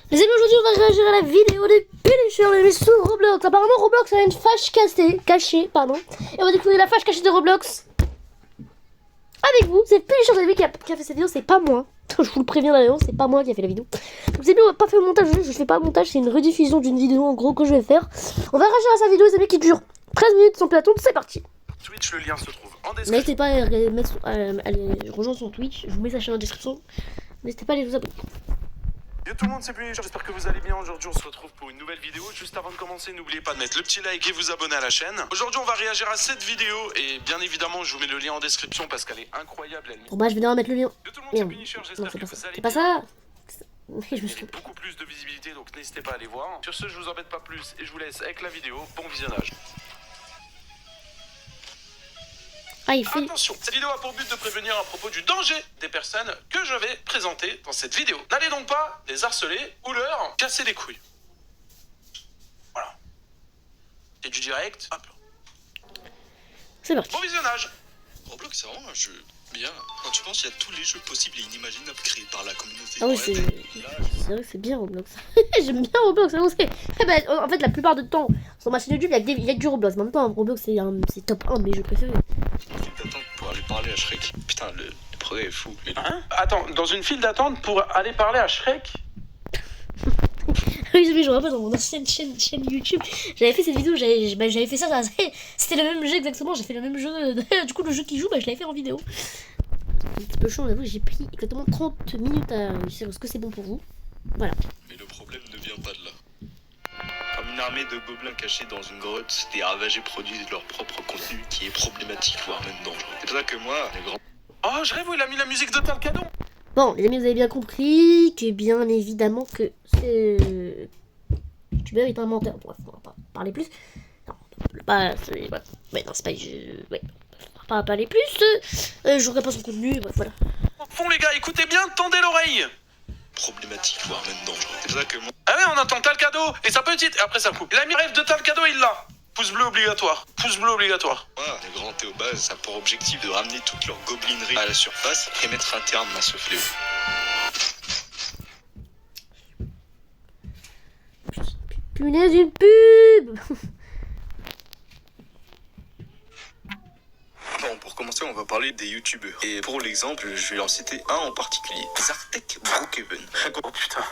Les amis, aujourd'hui on va réagir à la vidéo des Punisher mais sur Roblox. Apparemment Roblox a une fâche cachée, pardon. Et on va découvrir la fâche cachée de Roblox avec vous. C'est Punisher les amis qui a fait cette vidéo, c'est pas moi. Je vous le préviens d'ailleurs, c'est pas moi qui a fait la vidéo. Donc les amis, on va pas faire le montage, je fais pas le montage, c'est une rediffusion d'une vidéo en gros que je vais faire. On va réagir à sa vidéo les amis qui dure 13 minutes sans plus attendre, c'est parti. Twitch, le lien se trouve en description. N'hésitez pas à aller rejoindre son Twitch, je vous mets sa chaîne en description. N'hésitez pas à aller vous abonner. Yo tout le monde, c'est Punisher, j'espère que vous allez bien. Aujourd'hui on se retrouve pour une nouvelle vidéo. Juste avant de commencer, n'oubliez pas de mettre le petit like et vous abonner à la chaîne. Aujourd'hui on va réagir à cette vidéo et bien évidemment je vous mets le lien en description parce qu'elle est incroyable. Bon bah je vais devoir mettre le lien. Yo tout le monde, c'est Punisher, Non, j'espère c'est que pas vous ça. allez C'est bien. pas ça. Je me Il y suis a beaucoup plus de visibilité donc n'hésitez pas à aller voir. Sur ce, je vous embête pas plus et je vous laisse avec la vidéo. Bon visionnage. Ah, il fait. Attention, cette vidéo a pour but de prévenir à propos du danger des personnes que je vais présenter dans cette vidéo. N'allez donc pas les harceler ou leur casser les couilles. Voilà. C'est du direct. Hop. C'est parti. Bon visionnage. Roblox, c'est vraiment un jeu bien. Quand tu penses, il y a tous les jeux possibles et inimaginables créés par la communauté. Ah oui, c'est vrai que c'est bien Roblox. J'aime bien Roblox, ça vous savez. En fait, la plupart du temps, sur ma chaîne YouTube, il y a que du Roblox. En même temps, Roblox, c'est top 1 de mes jeux préférés. D'attendre pour aller parler à Shrek. Putain, le progrès est fou. Mais Hein? Attends, dans une file d'attente pour aller parler à Shrek? Oui, je me rappelle dans mon ancienne chaîne YouTube, j'avais fait cette vidéo, j'avais fait ça, c'était le même jeu exactement, j'ai fait le même jeu, du coup le jeu qui joue, je l'avais fait en vidéo. C'est un petit peu chaud, j'avoue, j'ai pris exactement 30 minutes à réussir, est-ce que c'est bon pour vous? Voilà. Mais le problème ne vient pas de là. Comme une armée de gobelins cachés dans une grotte, des ravagés produisent leur propre contenu qui est problématique, voire même dangereux. C'est pour ça que moi, les grands... Oh, je rêve où il a mis la musique de Talcadon. Bon, les amis, vous avez bien compris que bien évidemment que ce youtubeur est un menteur. Bref, on va pas parler plus. Non, pas... Ouais, non, c'est pas... Ouais, on va pas parler plus. Je regarde pas son contenu, bref, voilà. Bon les gars, écoutez bien, tendez l'oreille. problématiques, voire même dangereux. C'est pour ça que moi... Ah ouais, on entend Talcado et sa petite, et après ça coupe. Il a mis rêve de Talcado, il l'a. Pouce bleu obligatoire. Pouce bleu obligatoire. Moi, le grand Théobase, ça a pour objectif de ramener toute leur goblinerie à la surface et mettre un terme à ce fléau. Punaise, une pub. Bon, pour commencer, on va parler des youtubeurs. Et pour l'exemple, je vais en citer un en particulier. Zartek Brookhaven. Oh putain.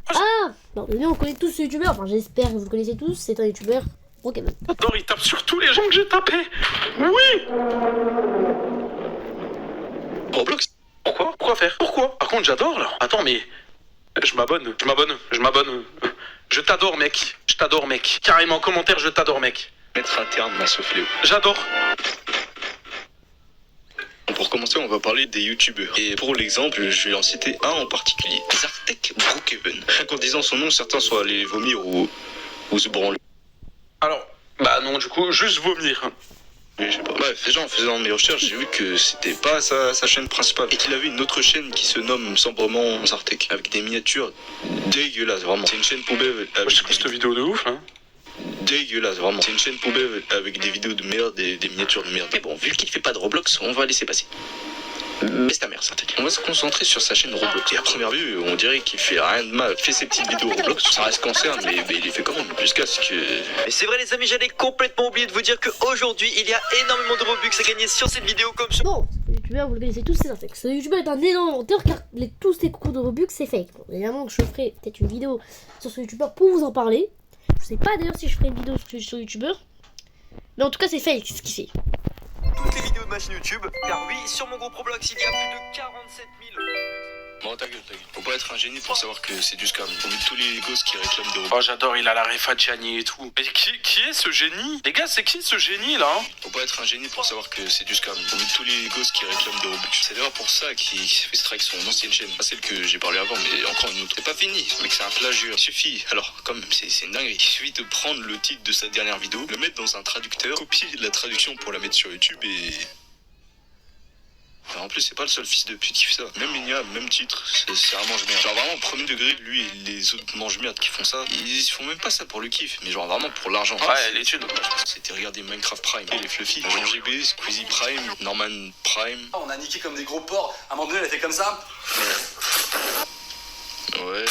Ah bon, les amis, on connaît tous ce youtubeur, enfin j'espère que vous le connaissez tous, c'est un youtubeur. Ok, bon. J'adore, il tape sur tous les gens que j'ai tapés. Oui. Roblox. Pourquoi? Pourquoi faire? Pourquoi? Par contre, j'adore là. Attends, mais... Je m'abonne. Je t'adore, mec. Je t'adore, mec. Carrément, commentaire, je t'adore, mec. Mettre un terme à ce fléau. J'adore. Pour commencer, on va parler des youtubeurs. Et pour l'exemple, je vais en citer un en particulier. Zartek Brookhaven. En disant son nom, certains sont allés vomir ou se branler. Alors, bah non, du coup, juste vomir. Mais je sais pas. Bref, déjà en faisant mes recherches, j'ai vu que c'était pas sa chaîne principale. Et qu'il avait une autre chaîne qui se nomme sombrement Zartek. Avec des miniatures dégueulasses, vraiment. C'est une chaîne poubelle avec C'est quoi cette vidéo de ouf, hein? dégueulasse, vraiment. C'est une chaîne poubelle avec des vidéos de merde et des miniatures de merde. Mais bon, vu qu'il fait pas de Roblox, on va laisser passer. Mais c'est ta mère, ça. On va se concentrer sur sa chaîne Roblox. Et à première vue, on dirait qu'il fait rien de mal. Il fait ses petites vidéos Roblox, ça reste concerne, mais il les fait quand même. Jusqu'à ce que... Mais c'est vrai les amis, j'allais complètement oublier de vous dire qu'aujourd'hui il y a énormément de Robux à gagner sur cette vidéo comme sur... Bon, ce youtubeur, vous le connaissez tous, c'est un fake. Ce youtubeur est un énorme menteur car tous ses concours de Robux, c'est fake. Bon, évidemment que je ferai peut-être une vidéo sur ce youtubeur pour vous en parler. Je sais pas d'ailleurs si je ferai une vidéo sur youtubeur. Mais en tout cas, c'est fake ce qu'il fait. toutes les vidéos de ma chaîne YouTube. Car oui, sur mon groupe Roblox, il y a plus de 47 000. Bon, ta gueule. Faut pas être un génie pour savoir que c'est du scam. Au vu de tous les gosses qui réclament des Robux. Oh, j'adore, il a la ref à Gianni et tout. Mais qui est ce génie? Les gars, c'est qui ce génie, là? Faut pas être un génie pour savoir que c'est du scam. Au vu de tous les gosses qui réclament des Robux. C'est d'ailleurs pour ça qu'il s'est fait strike son ancienne chaîne. Pas celle que j'ai parlé avant, mais encore une autre. C'est pas fini, mec, c'est un plagiat. Il suffit, alors, quand même, c'est une dinguerie. Il suffit de prendre le titre de sa dernière vidéo, le mettre dans un traducteur, copier la traduction pour la mettre sur YouTube et... En plus, c'est pas le seul fils de pute qui fait ça. Même Minia, même titre, c'est un mange-merde. Genre vraiment, au premier degré, lui et les autres mange-merde qui font ça, ils font même pas ça pour le kiff, mais genre vraiment pour l'argent. Ouais, l'étude. C'était regarder Minecraft Prime, et les Fluffy, Jean GB, Squeezie Prime, Norman Prime. On a niqué comme des gros porcs. À un moment donné, elle était comme ça. Ouais.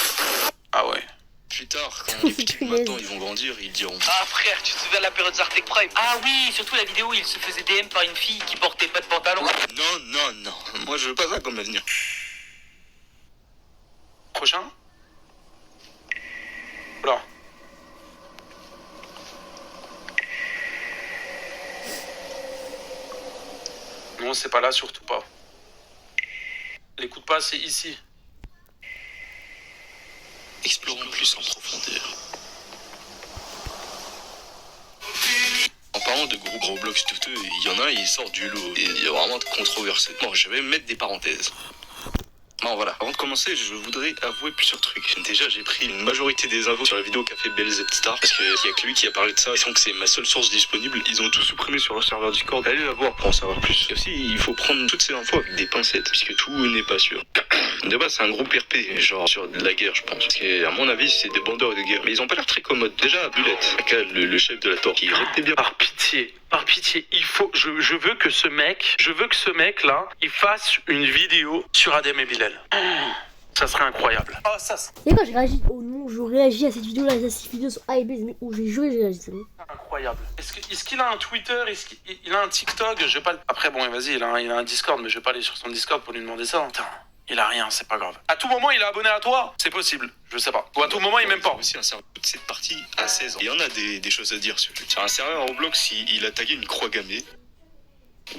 Ah ouais. Plus tard, quand les petits maintenant ils vont grandir, ils diront Ah frère, tu te souviens de la période Zartek Prime? Ah oui, surtout la vidéo où il se faisait DM par une fille qui portait pas de pantalon. non, moi je veux pas ça comme avenir. Prochain. Oula. Non, c'est pas là, surtout pas. L'écoute pas, c'est ici. Explorons plus en profondeur. En parlant de gros Roblox douteux, il y en a un, il sort du lot. Et il y a vraiment de controversé. Bon, je vais mettre des parenthèses. Bon voilà, avant de commencer, je voudrais avouer plusieurs trucs. Déjà, j'ai pris une majorité des infos sur la vidéo qu'a fait BLZ Star, parce qu'il y a que lui qui a parlé de ça, et sans que c'est ma seule source disponible, ils ont tout supprimé sur leur serveur Discord. Allez la voir pour en savoir plus. Et aussi, il faut prendre toutes ces infos avec des pincettes, puisque tout n'est pas sûr. De base, c'est un groupe RP, genre sur de la guerre, je pense. Parce qu'à mon avis, c'est des bandeurs de guerre. Mais ils ont pas l'air très commodes. Déjà, Bulette, le chef de la Torre, qui répétait bien. Par pitié, il faut, je veux que ce mec là, il fasse une vidéo sur Adem et Bilal. Ça serait incroyable. Oh, ça c'est Et quand j'ai réagi, oh non, je réagis à cette vidéo là, à cette vidéo sur A et B, mais où j'ai joué, j'ai réagi, c'est bon. incroyable. Est-ce qu'il a un Twitter? Est-ce qu'il a un TikTok? Je vais pas. Après bon, vas-y, il a un Discord, mais je vais pas aller sur son Discord pour lui demander ça. Putain. Il a rien, c'est pas grave. À tout moment, il est abonné à toi? C'est possible, je sais pas. Ou à tout moment, il m'aime pas. Aussi un serveur de cette partie à 16 ans. Il y en a des choses à dire sur lui. Sur un serveur Roblox, il a tagué une croix gammée.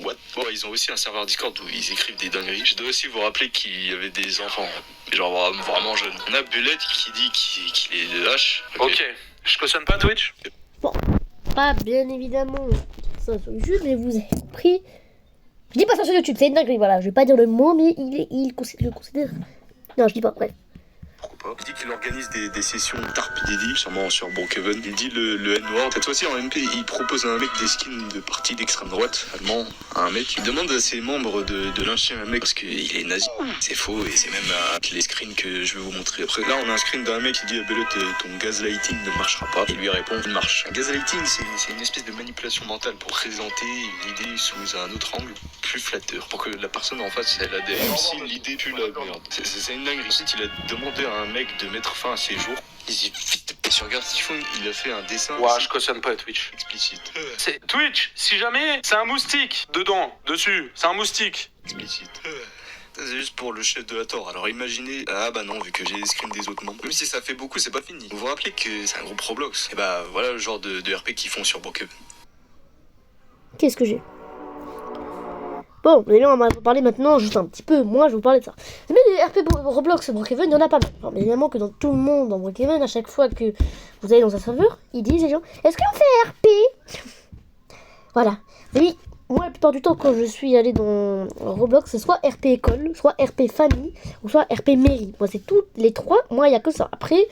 What? Bon, ils ont aussi un serveur Discord où ils écrivent des dingueries. Je dois aussi vous rappeler qu'il y avait des enfants, genre vraiment jeunes. On a Bullet qui dit qu'il est lâche. Ok, je cautionne pas Twitch. Bon, pas bien évidemment ça sur YouTube, mais vous avez pris. Je dis pas ça sur YouTube, c'est une dinguerie, voilà. Je vais pas dire le mot, mais il le considère. Non, je dis pas, bref. Pourquoi pas. Il dit qu'il organise des sessions Tarp Didi, sûrement sur Brookhaven. Il dit le N-word. Cette fois-ci en MP, il propose à un mec des skins de parti d'extrême droite, allemand, à un mec. Il demande à ses membres de lyncher un mec parce qu'il est nazi. C'est faux et c'est même les screens que je vais vous montrer après. Là, on a un screen d'un mec qui dit à Bellet, ton gaslighting ne marchera pas. Il lui répond, il marche. Un gaslighting, c'est une espèce de manipulation mentale pour présenter une idée sous un autre angle plus flatteur. Pour que la personne en face, elle adhère. Même si l'idée pue la merde. C'est une dinguerie. Ensuite, il a demandé à un mec de mettre fin à ses jours. Il dit vite, si on regarde ce qu'il faut, il a fait un dessin. Ouais, je cautionne pas Twitch. Explicite. C'est Twitch, si jamais, c'est un moustique dedans, dessus, c'est un moustique. Explicite. Ça, c'est juste pour le chef de la Torre. Alors imaginez, ah bah non, vu que j'ai les screens des autres membres. Même si ça fait beaucoup, c'est pas fini. Vous vous rappelez que c'est un groupe Roblox? Et bah voilà le genre de RP qu'ils font sur Brookhaven. Qu'est-ce que j'ai? Bon, vous allez on va parler maintenant juste un petit peu. Moi, je vais vous parler de ça. Mais les RP Roblox Brookhaven, il y en a pas mal. Alors, évidemment que dans tout le monde, dans Brookhaven, à chaque fois que vous allez dans un serveur, ils disent les gens, est-ce qu'on fait RP? Voilà. Oui, moi, la plupart du temps, quand je suis allé dans Roblox, c'est soit RP école, soit RP famille, ou soit RP mairie. Moi, c'est toutes les trois. Moi, il n'y a que ça. Après,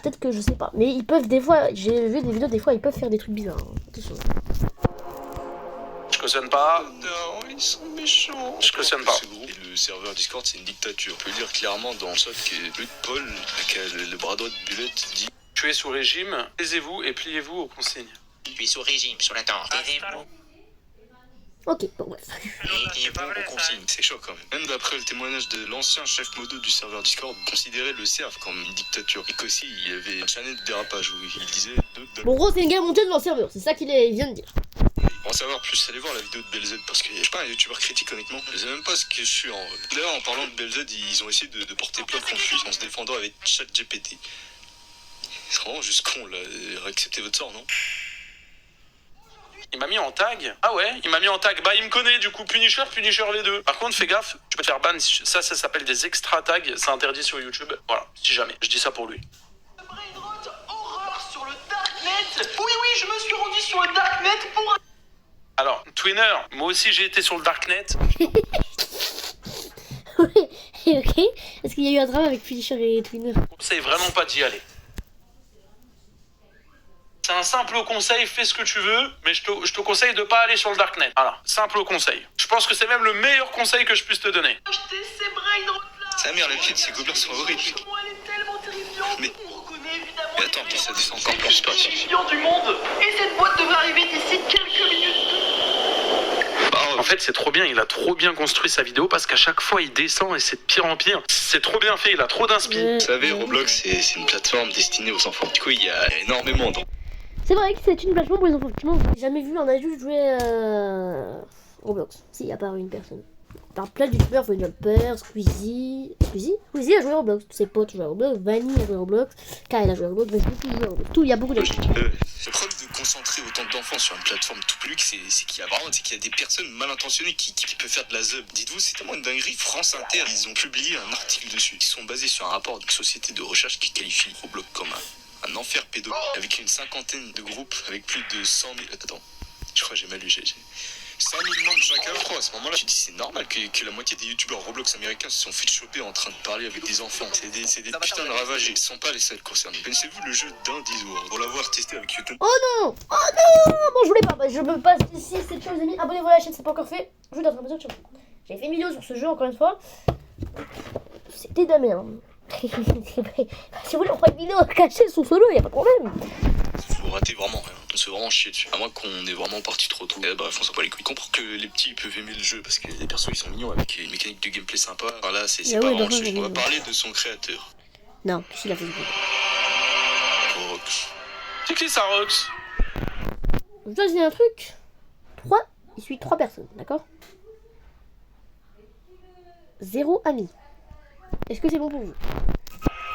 peut-être que je sais pas. Mais ils peuvent des fois, j'ai vu des vidéos, des fois, ils peuvent faire des trucs bizarres. Attention. Je cautionne pas. Non, ils sont méchants. Je cautionne pas. Ce groupe, et le serveur Discord, c'est une dictature. On peut dire clairement dans le chat que Paul, le bras droit de Bullet, dit Tu es sous régime, taisez-vous et pliez-vous aux consignes. Je suis sous régime, sur la tente. Taisez-vous Ok, bon, bref. taisez-vous aux consignes. c'est chaud quand même. Même d'après le témoignage de l'ancien chef modo du serveur Discord, considérait le serve comme une dictature. Et qu'aussi, il y avait un channel de dérapage où il disait Bon, en gros, c'est une guerre mondiale dans le serveur. C'est ça qu'il vient de dire. Pour en savoir plus, allez voir la vidéo de BLZ parce que je suis pas un youtubeur critique honnêtement. Je sais même pas ce que je suis en vrai. D'ailleurs, en parlant de BLZ, ils ont essayé de porter plainte contre lui en se défendant avec ChatGPT. C'est vraiment juste con là, acceptez votre sort, non? Il m'a mis en tag. Ah ouais, il m'a mis en tag. Bah, il me connaît, du coup, Punisher les deux. Par contre, fais gaffe, tu peux te faire ban. Ça s'appelle des extra tags. C'est interdit sur YouTube. Voilà, si jamais. Je dis ça pour lui. Brainrot, horreur sur le Darknet. Oui, je me suis rendu sur le Darknet pour... Alors, Twinner, moi aussi j'ai été sur le Darknet. Oui, ok. Est-ce qu'il y a eu un drame avec Punisher et Twinner? Je conseille vraiment pas d'y aller. C'est un simple conseil, fais ce que tu veux, mais je te conseille de pas aller sur le Darknet. Voilà, simple conseil. Je pense que c'est même le meilleur conseil que je puisse te donner. acheter ces Brainrot là. Sa mère, la fille de ces gobelins sont horribles. Elle est tellement terrifiante. Mais- On reconnaît évidemment Mais attends, les ça meilleurs descend encore plus pas. terrifiants du monde. Et cette boîte devrait arriver d'ici quelques minutes. Bah, En fait, c'est trop bien, il a trop bien construit sa vidéo parce qu'à chaque fois, il descend et c'est de pire en pire. C'est trop bien fait, il a trop d'inspi. Vous savez, Roblox, c'est une plateforme destinée aux enfants. Du coup, il y a énormément de... C'est vrai que c'est une plateforme pour les enfants. Effectivement, j'ai jamais vu un adulte jouer Roblox. Si, à part une personne. T'as plein de youtubeurs, Jumper, Squeezie a joué à Roblox, tous ses potes jouent à Roblox, Vanny a joué à Roblox, Kyle a joué à Roblox, tout joue à Roblox. Tout, il y a beaucoup de Le problème de concentrer autant d'enfants sur une plateforme tout public, c'est qu'il y a des personnes mal intentionnées qui peuvent faire de la zeub. Dites-vous, c'est tellement une dinguerie. France Inter, ils ont publié un article dessus. Ils sont basés sur un rapport d'une société de recherche qui qualifie Roblox comme un enfer pédo, avec une cinquantaine de groupes, avec plus de 100 000... Attends, je crois que j'ai mal lu, j'ai 100 000 membres chacun. Je crois à ce moment-là, tu dis c'est normal que la moitié des youtubeurs Roblox américains se sont fait choper en train de parler avec des enfants. C'est des putains de ravagés. Ce sont pas les seuls concernés. Connaissez-vous le jeu d'Indies Pour l'avoir testé avec YouTube. Oh non! Oh non! Bon, je voulais pas, je me passe ici, c'est chaud les amis, abonnez-vous à la chaîne, c'est pas encore fait. Je vous donne un besoin. J'ai fait une vidéo sur ce jeu encore une fois. C'était de la merde. Si vous voulez, on fera une vidéo cachée sur ce jeu, y'a pas de problème. Vous ratez vraiment rien. On se fait vraiment chier dessus. À moins qu'on est vraiment parti trop tôt. Et bref, on s'en bat les couilles. Je comprends que les petits peuvent aimer le jeu parce que les persos ils sont mignons avec une mécanique de gameplay sympa. Enfin là, c'est pas vraiment le sujet. On va parler de son créateur. Non, qu'est-ce qu'il a fait du coup? Rox. C'est qui ça, Rox? Je dois dire un truc. Il suit 3 personnes, d'accord? 0 amis. Est-ce que c'est bon pour vous?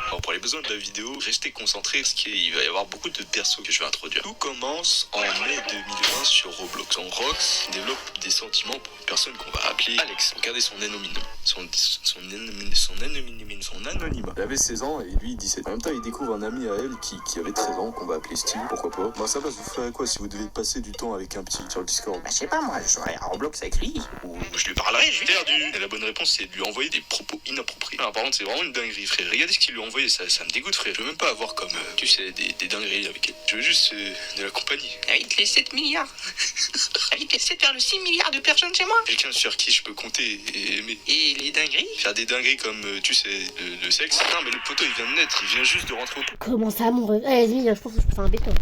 Alors pour les besoins de la vidéo, restez concentrés parce qu'il va y avoir beaucoup de persos que je vais introduire. Tout commence en mai 2020 sur Roblox. Rox développe des sentiments pour une personne qu'on va appeler Alex. Regardez son anonymat. Son anonymat. Elle avait 16 ans et lui 17. En même temps, il découvre un ami à elle qui avait 13 ans, qu'on va appeler Steve, pourquoi pas. Bon, ça va, vous ferez quoi si vous devez passer du temps avec un petit sur le Discord? Bah, je sais pas, moi, je jouerai à Roblox avec lui. Ou je lui parlerai, je lui perdu. Et la bonne réponse, c'est de lui envoyer des propos inappropriés. Alors par contre, c'est vraiment une dinguerie, frère. Regardez ce qu'il lui a envoyé, ça me dégoûte, frère. Je veux même pas avoir comme, tu sais, des dingueries avec elle. Je veux juste de la compagnie. Avec les 7 milliards. Avec les 7,6 milliards de personnes chez moi. Quelqu'un sur qui je peux compter et aimer. Et les dingueries? Faire des dingueries comme, tu sais, le sexe. Non, mais le poteau, il vient de naître, il vient juste de rentrer au... Comment ça, mon rêve? Eh, vas-y, je pense que je peux faire un béton.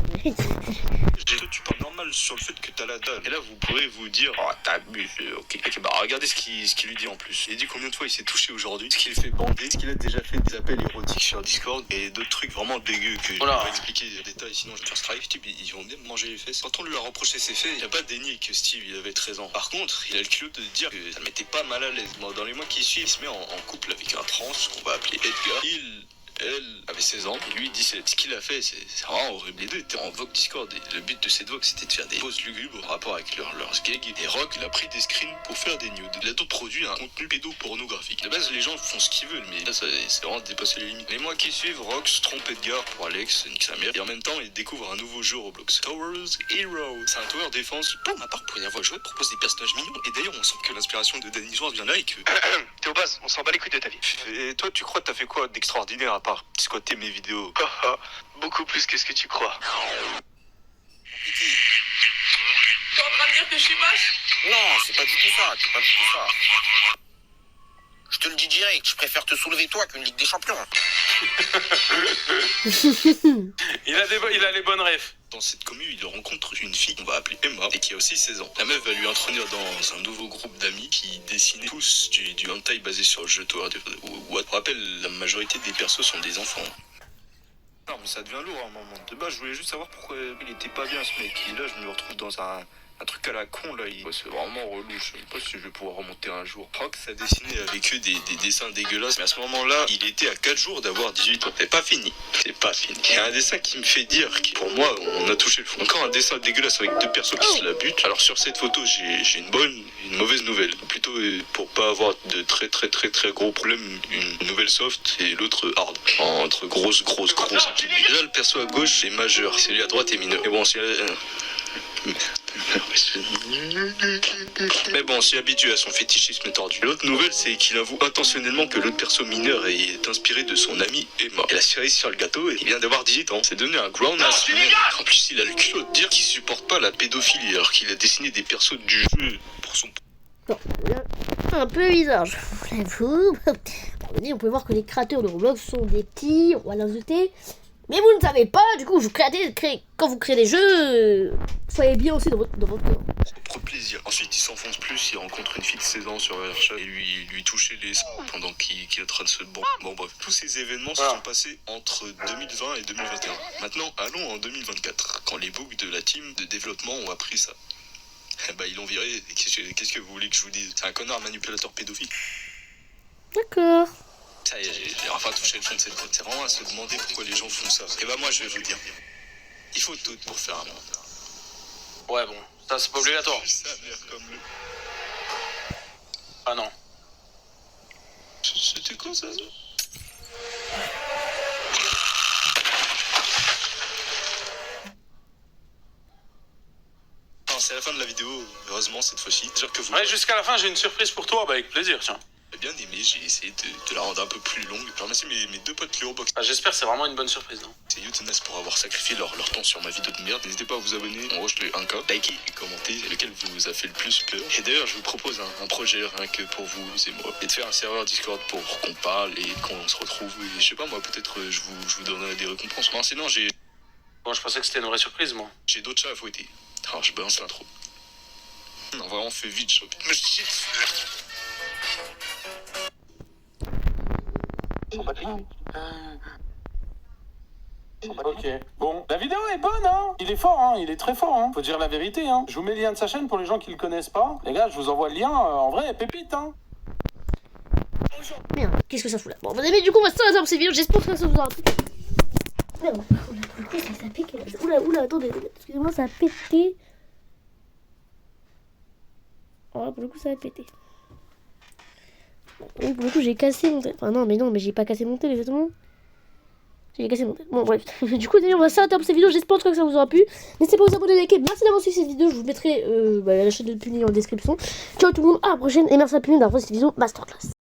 Toi, tu parles normal sur le fait que t'as la dalle. Et là, vous pourrez vous dire, oh, t'abuses, ok. Ok, bah regardez ce qu'il lui dit en plus. Il dit combien de fois il s'est touché aujourd'hui, ce qu'il fait bander, ce qu'il a déjà fait des appels érotiques sur Discord et d'autres trucs vraiment dégueux que je vais pas expliquer en détail, sinon je vais faire strike. Steve, ils vont bien manger les fesses. Quand on lui a reproché ses faits, il a pas dénié que Steve, il avait 13 ans. Par contre, il a le culot de dire que ça le mettait pas mal à l'aise. Bon, dans les mois qui suivent, il se met en couple avec un trans qu'on va appeler Edgar. Elle avait 16 ans, et lui 17. Ce qu'il a fait, c'est vraiment horrible. Les deux étaient en vogue Discord, et le but de cette vogue, c'était de faire des poses lugubres en rapport avec leurs gags. Et Rock, il a pris des screens pour faire des nudes. Il a donc produit un contenu pédopornographique. De base, les gens font ce qu'ils veulent, mais là, c'est vraiment dépasser les limites. Les mois qui suivent, Rox trompe Edgar pour Alex, nique sa mère. Et en même temps, il découvre un nouveau jeu Roblox, Towers Hero. C'est un tower défense qui, pour ma part, pour y avoir joué, propose des personnages mignons. Et d'ailleurs, on sent que l'inspiration de Danny Jones vient là et que... Théobase, on s'en bat les couilles de ta vie. Et toi, tu crois que t'as fait quoi d'extraordinaire à part squatter mes vidéos? Beaucoup plus que ce que tu crois. T'es en train de dire que je suis moche? Non, c'est pas du tout ça, c'est pas du tout ça. Je te le dis direct, je préfère te soulever toi qu'une Ligue des Champions. Il a les bonnes refs. Dans cette commune, il rencontre une fille qu'on va appeler Emma et qui a aussi 16 ans. La meuf va lui introduire dans un nouveau groupe d'amis qui dessinaient tous du hentai basé sur le jeu Tower Defense. Pour rappel, la majorité des persos sont des enfants. Non mais ça devient lourd à un moment. De base, je voulais juste savoir pourquoi il était pas bien ce mec. Et là, je me retrouve dans un truc à la con là. C'est vraiment relou. Je sais pas si je vais pouvoir remonter un jour. Rox a dessiné avec eux des dessins dégueulasses. Mais à ce moment-là, il était à 4 jours d'avoir 18 ans. C'est pas fini. C'est pas fini. Il y a un dessin qui me fait dire que pour moi, on a touché le fond. Encore un dessin dégueulasse avec 2 persos qui se la butent. Alors sur cette photo, j'ai une bonne et une mauvaise nouvelle. Plutôt pour pas avoir de très gros problèmes, une nouvelle soft et l'autre hard. Entre grosse. Déjà le perso à gauche est majeur, celui à droite est mineur. Et bon, mais bon, c'est habitué à son fétichisme tordu. L'autre nouvelle, c'est qu'il avoue intentionnellement que l'autre perso mineur est inspiré de son ami Emma. Et la cerise sur le gâteau, il vient d'avoir 18 ans. C'est devenu un grown ass. En plus, il a le culot de dire qu'il supporte pas la pédophilie alors qu'il a dessiné des persos du jeu pour son... Bon, un peu bizarre, je vous l'avoue. On peut voir que les créateurs de Roblox sont des petits, on va l'insulter. Mais vous ne savez pas, du coup, quand vous créez des jeux, soyez bien aussi dans votre corps. Trop de plaisir. Ensuite, il s'enfonce plus, il rencontre une fille de 16 ans sur Airshot et lui toucher les pendant qu'il est en train de se... Bon bref, tous ces événements se sont passés entre 2020 et 2021. Maintenant, allons en 2024, quand les bugs de la team de développement ont appris ça. Bah, ils l'ont viré, qu'est-ce que vous voulez que je vous dise? C'est un connard manipulateur pédophile. D'accord. Ça y est, j'ai enfin touché le fond de cette tête. C'est vraiment à se demander pourquoi les gens font ça. Et bah moi, je vais vous dire, il faut tout pour faire un monde. Ouais, bon, ça c'est pas obligatoire. Ça a l'air comme le... Ah non. C'était quoi ça? Non, c'est la fin de la vidéo, heureusement cette fois-ci. Dire que vous... Ouais, jusqu'à la fin, j'ai une surprise pour toi, bah avec plaisir, tiens. J'ai bien aimé, j'ai essayé de la rendre un peu plus longue. Je remercie mes deux potes Léobox. Ah, j'espère, c'est vraiment une bonne surprise. Hein. C'est Youtenas pour avoir sacrifié leur temps sur ma vidéo de merde. N'hésitez pas à vous abonner, on rush le 1K, liker et commenter lequel vous a fait le plus peur. Et d'ailleurs, je vous propose un projet rien que pour vous et moi. Et de faire un serveur Discord pour qu'on parle et qu'on se retrouve. Et je sais pas, moi, peut-être je vous donnerai des récompenses. Non, sinon, Bon, je pensais que c'était une vraie surprise, moi. j'ai d'autres chats à fouetter. Alors, je balance l'intro. Non, vraiment, fais vite, choc. Mais shit. Ok, bon, la vidéo est bonne, hein. Il est fort, hein, il est très fort, hein. Faut dire la vérité, hein. Je vous mets le lien de sa chaîne pour les gens qui le connaissent pas. Les gars, je vous envoie le lien, en vrai, pépite, hein. Merde, qu'est-ce que ça fout là? Bon, vous aimez, du coup, on va se faire pour cette vidéo. J'espère que ça vous aura plu. Merde, ça a piqué là. Oula, attendez, excusez-moi, ça a pété. Oh, pour le coup, ça a pété. Bon, pour le coup, j'ai cassé mon téléphone. Enfin, non, mais j'ai pas cassé mon téléphone, exactement. J'ai cassé mon téléphone. Bon, bref. Du coup, d'ailleurs, on va s'arrêter pour cette vidéo. J'espère que ça vous aura plu. N'hésitez pas à vous abonner, liker. Merci d'avoir suivi cette vidéo. Je vous mettrai la chaîne de Puni en description. Ciao tout le monde, à la prochaine. Et merci à Puni d'avoir fait cette vidéo masterclass.